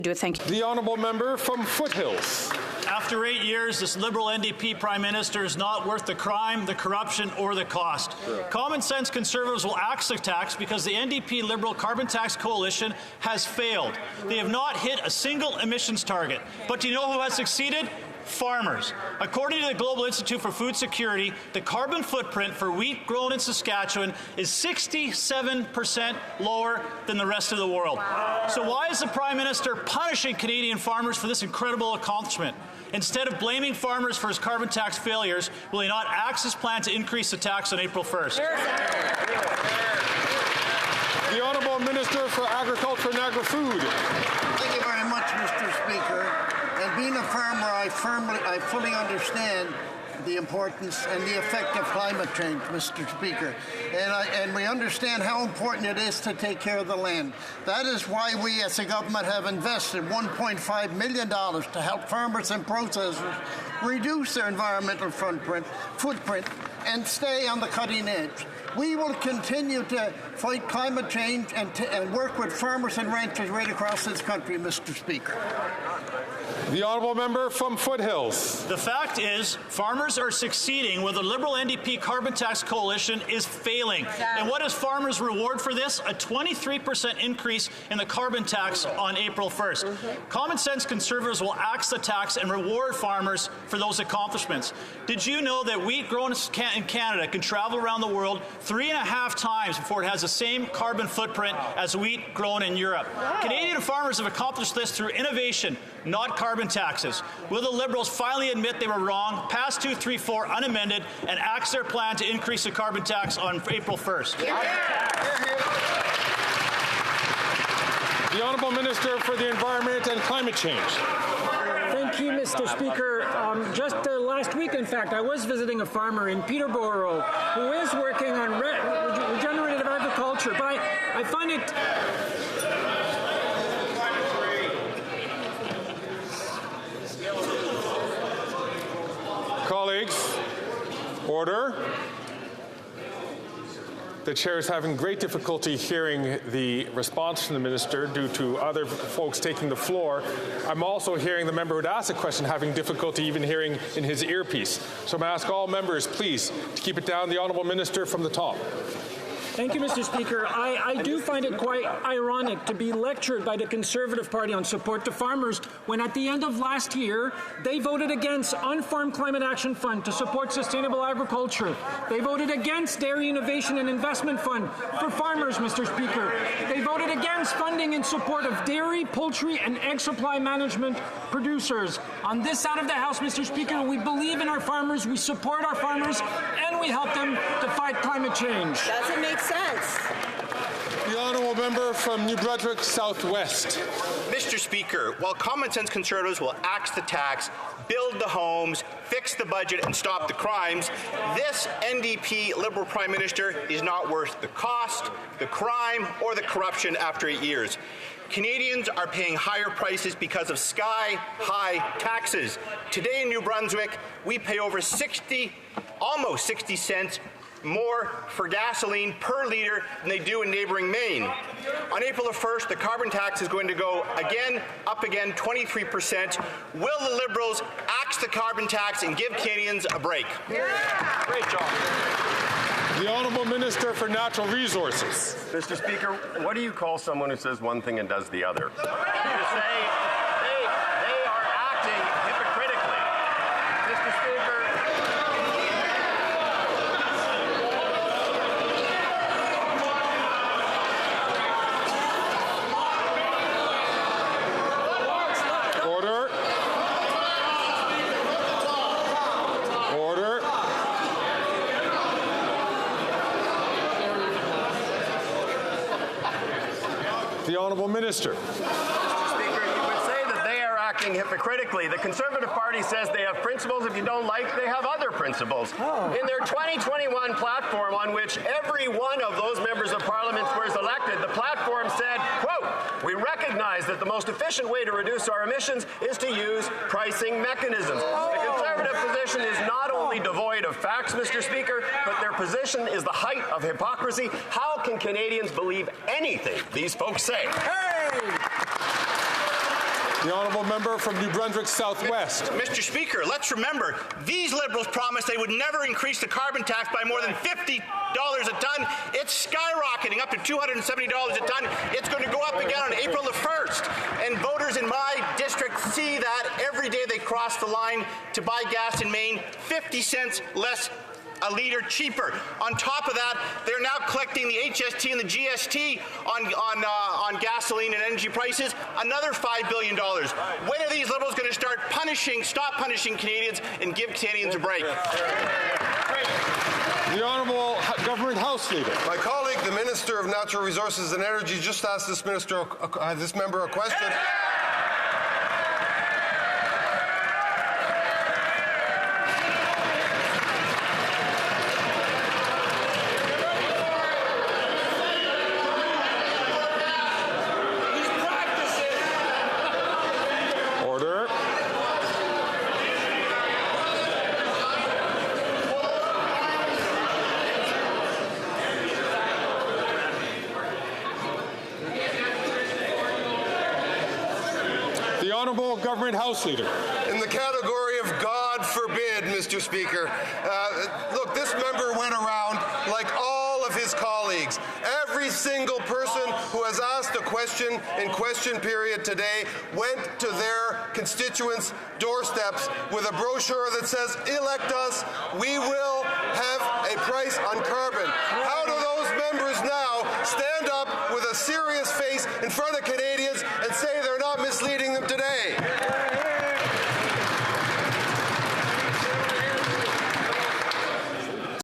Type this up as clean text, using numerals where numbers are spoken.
do it. Thank you. The honourable member from Foothills. After 8 years, this Liberal NDP Prime Minister is not worth the crime, the corruption, or the cost. Common sense Conservatives will axe the tax because the NDP Liberal Carbon Tax Coalition has failed. They have not hit a single emissions target. But do you know who has succeeded? Farmers. According to the Global Institute for Food Security, the carbon footprint for wheat grown in Saskatchewan is 67% lower than the rest of the world. So why is the Prime Minister punishing Canadian farmers for this incredible accomplishment? Instead of blaming farmers for his carbon tax failures, will he not axe his plan to increase the tax on April 1st? The Honourable Minister for Agriculture and Agri-Food. Thank you very much, Mr. Speaker. And being a farmer, I fully understand the importance and the effect of climate change, Mr. Speaker. And we understand how important it is to take care of the land. That is why we as a government have invested $1.5 million to help farmers and processors reduce their environmental footprint and stay on the cutting edge. We will continue to fight climate change and work with farmers and ranchers right across this country, Mr. Speaker. The honourable member from Foothills. The fact is, farmers are succeeding where the Liberal NDP Carbon Tax Coalition is failing. And what is farmers' reward for this? A 23% increase in the carbon tax on April 1st. Common sense Conservatives will axe the tax and reward farmers for those accomplishments. Did you know that wheat grown in Canada can travel around the world 3.5 times before it has the same carbon footprint as wheat grown in Europe? Canadian farmers have accomplished this through innovation, not carbon taxes. Will the Liberals finally admit they were wrong, pass 234 unamended, and axe their plan to increase the carbon tax on April 1st? The Honourable Minister for the Environment and Climate Change. Thank you, Mr. Speaker. Just last week, in fact, I was visiting a farmer in Peterborough who is working on regenerative agriculture, but I find it... Colleagues, order. The chair is having great difficulty hearing the response from the minister due to other folks taking the floor. I'm also hearing the member who asked a question having difficulty even hearing in his earpiece. So I'm going to ask all members, please, to keep it down. The honourable minister from the top. Thank you, Mr. Speaker. I do find it quite ironic to be lectured by the Conservative Party on support to farmers when at the end of last year they voted against On-Farm Climate Action Fund to support sustainable agriculture. They voted against Dairy Innovation and Investment Fund for farmers, Mr. Speaker. They voted against funding in support of dairy, poultry and egg supply management producers. On this side of the House, Mr. Speaker, we believe in our farmers, we support our farmers, and we help them to fight climate change. Doesn't make sense. The honourable member from New Brunswick Southwest. Mr. Speaker, while common sense Conservatives will axe the tax, build the homes, fix the budget and stop the crimes, this NDP Liberal Prime Minister is not worth the cost, the crime or the corruption after 8 years. Canadians are paying higher prices because of sky-high taxes. Today in New Brunswick, we pay over almost 60 cents more for gasoline per litre than they do in neighbouring Maine. On April the 1st, the carbon tax is going to go up again, 23%. Will the Liberals axe the carbon tax and give Canadians a break? Yeah. Great job. The Honourable Minister for Natural Resources. Mr. Speaker, what do you call someone who says one thing and does the other? You say they are acting hypocritically. Mr. Speaker, the Honourable Minister. Mr. Speaker, you would say that they are acting hypocritically. The Conservative Party says they have principles. If you don't like, they have other principles. In their 2021 platform, on which every one of those members of Parliament was elected, the platform said, quote, "We recognize that the most efficient way to reduce our emissions is to use pricing mechanisms." The Conservative position is not only devoid of facts, Mr. Speaker, but their position is the height of hypocrisy. How can Canadians believe anything these folks say? Hey! The honourable member from New Brunswick Southwest. Mr. Speaker, let's remember, these Liberals promised they would never increase the carbon tax by more than $50 a ton. It's skyrocketing up to $270 a ton. It's going to go up again on April the 1st. And voters in my district see that every day they cross the line to buy gas in Maine, 50 cents less a litre cheaper. On top of that, they're now collecting the HST and the GST on gasoline and energy prices, another $5 billion. When are these Liberals going to stop punishing Canadians and give Canadians a break? The Honourable Government House Leader. My colleague, the Minister of Natural Resources and Energy, just asked this member a question. Order. The Honourable Government House Leader. In the category of God forbid, Mr. Speaker, look, this member went around like all of his colleagues. Every single person who has asked a question in question period today went to their constituents' doorsteps with a brochure that says, elect us, we will have a price on carbon. How do those members now stand up with a serious face in front of Canadians